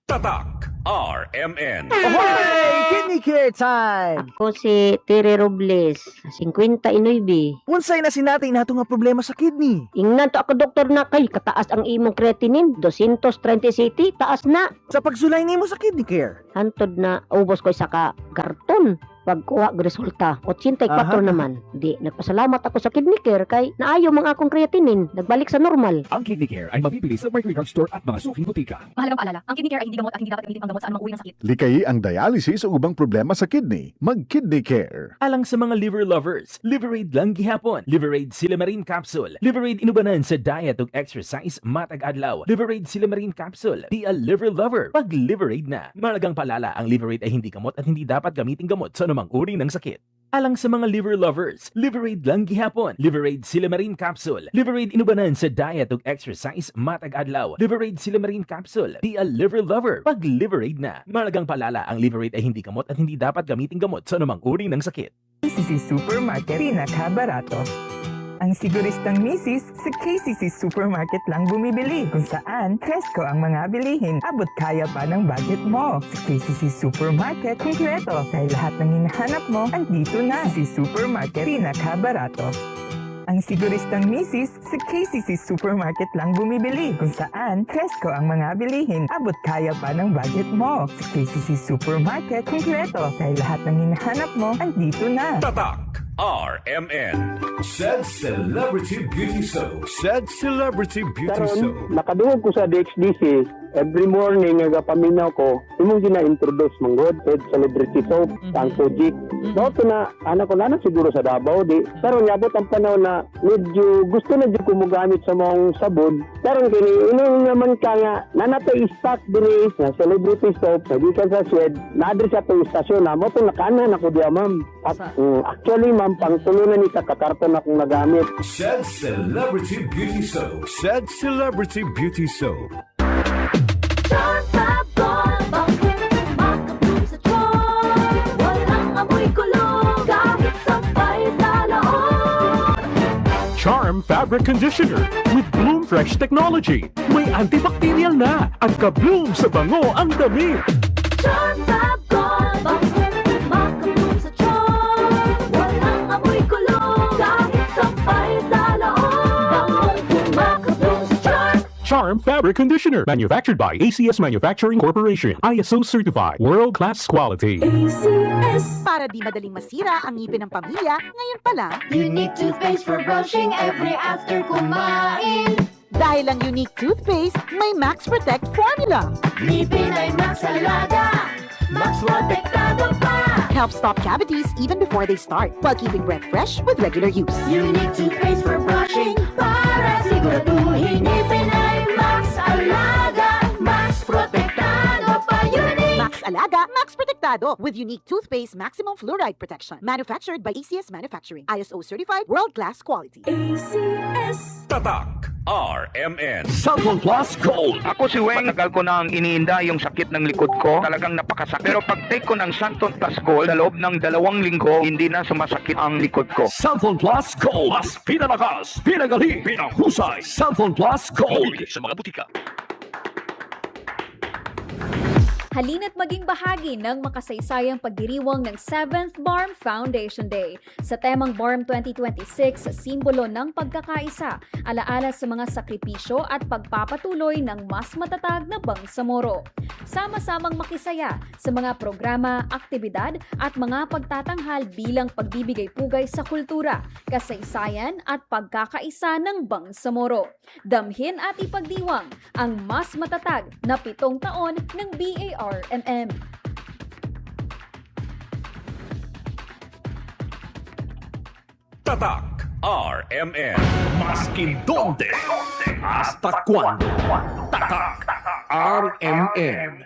Tatak RMN. Ahoy! Kidney care time! Ako si Tere Robles, 59. Unsay na sinatay nato nga problema sa kidney? Ingnan to ako doktor na kay kataas ang imong creatinine, 230 city, taas na. Sa pagsulay nimo sa kidney care. Hantod na ubos ko isa ka karton. Pagkuha ng resulta, 84 Aha. naman. Di, nagpasalamat ako sa kidney care kay naayo mga akong creatinine, nagbalik sa normal. Ang Kidney Care ay mabibili sa Mercury Drug Store at mga suking butika. Mahalagang paalala, ang kidney care ay hindi gamot at hindi dapat gamitin pang gamot sa anumang uri ng sakit. Likayi ang dialysis o ubang problema sa kidney. Mag-Kidney Care. Alang sa mga liver lovers, Liverade lang gihapon. Liverade Silymarin Capsule. Liverade inubanan sa diet ug exercise matag adlaw. Liverade Silymarin Capsule. Di a liver lover. Pag Liverade na. Malagang paalala, ang Liverade ay hindi gamot at hindi dapat gamitin gamot sa anumang uri ng sakit. Alang sa mga liver lovers, Liverade lang gihapon. Liverade Silymarin Capsule. Liverade inubanan sa diet ug exercise matag adlaw. Liverade Silymarin Capsule. Di a liver lover. Pag Liverade na. Malagang paalala, ang Liverade ay hindi gamot at hindi dapat gamitin gamot sa anumang uri ng sakit. KCC Supermarket, pinakabarato. Ang siguristang misis, sa KCC Supermarket lang bumibili. Kung saan, presko ang mga bilihin. Abot kaya pa ng budget mo. Sa KCC Supermarket, kumpleto. Dahil lahat ng hinahanap mo, andito na. KCC Supermarket, pinakabarato. Ang siguristang misis, sa KCC Supermarket lang bumibili. Kung saan, presko ang mga bilihin. Abot kaya pa ng budget mo. Sa KCC Supermarket, kumpleto. Dahil lahat ng hinahanap mo, andito na. Tatak RMN. Said Celebrity Beauty Soap. Said Celebrity Beauty Soap. Karon, nakadungog ko sa DXDC, every morning nga paminaw ko, imong gina-introduce manggod sa celebrity soap, ang Kojic. So, ito na, anak ko na siguro sa Davao, di. Karon, yabot ang panahon na medyo gusto na di ko mugamit sa mong sabon. Karon, kini, inong naman ka nga, nanatay stock din na celebrity soap, sabi ka sa Swed, na-address sa itong istasyon na, mo itong nakanan ako diya, ma'am. At, actually, ma'am, pangtulunan ni sa kakarton akong nagamit. Said Celebrity Beauty Soap. Said Celebrity Beauty Soap. Charm Fabric Conditioner with Bloom Fresh Technology. May antibacterial na at ka-bloom sa bango ang damit. Charm Fabric Conditioner, manufactured by ACS Manufacturing Corporation. ISO certified, world-class quality. Para di madaling masira ang ngipin ng pamilya, ngayon pa lang, Unique toothpaste for brushing every after kumain. dahil ang unique toothpaste, may Max Protect formula. Ngipin ay Max Alaga, Max Protektado pa. Helps stop cavities even before they start, while keeping breath fresh with regular use. Unique toothpaste for brushing para siguraduhin ngipin ay Max Alaga, Max Protektado pa. Unique. Max Alaga, Max Protectado with unique toothpaste maximum fluoride protection. Manufactured by ACS Manufacturing. ISO certified, world-class quality. ACS. Tatak RMN. Cellphone Plus Gold. Ako si Weng, matagal ko nang iniinda yung sakit ng likod ko. Talagang napakasakit. Pero pag take ko ng Santon Plus Gold, sa loob ng 2 linggo, hindi na sumasakit ang likod ko. Cellphone Plus Gold. Mas pinalakas, pinagaling, pinahusay. Cellphone Plus Gold. Sa mga butika. Halina't maging bahagi ng makasaysayang pagdiriwang ng 7th BARM Foundation Day. Sa temang BARM 2026, simbolo ng pagkakaisa, alaala sa mga sakripisyo at pagpapatuloy ng mas matatag na bangsamoro. Sama-samang makisaya sa mga programa, aktibidad at mga pagtatanghal bilang pagbibigay pugay sa kultura, kasaysayan at pagkakaisa ng bangsamoro. Damhin at ipagdiwang ang mas matatag na 7 taon ng BARMM. Tatak RMN. Maskin donde, hasta cuando. Tatak RMN.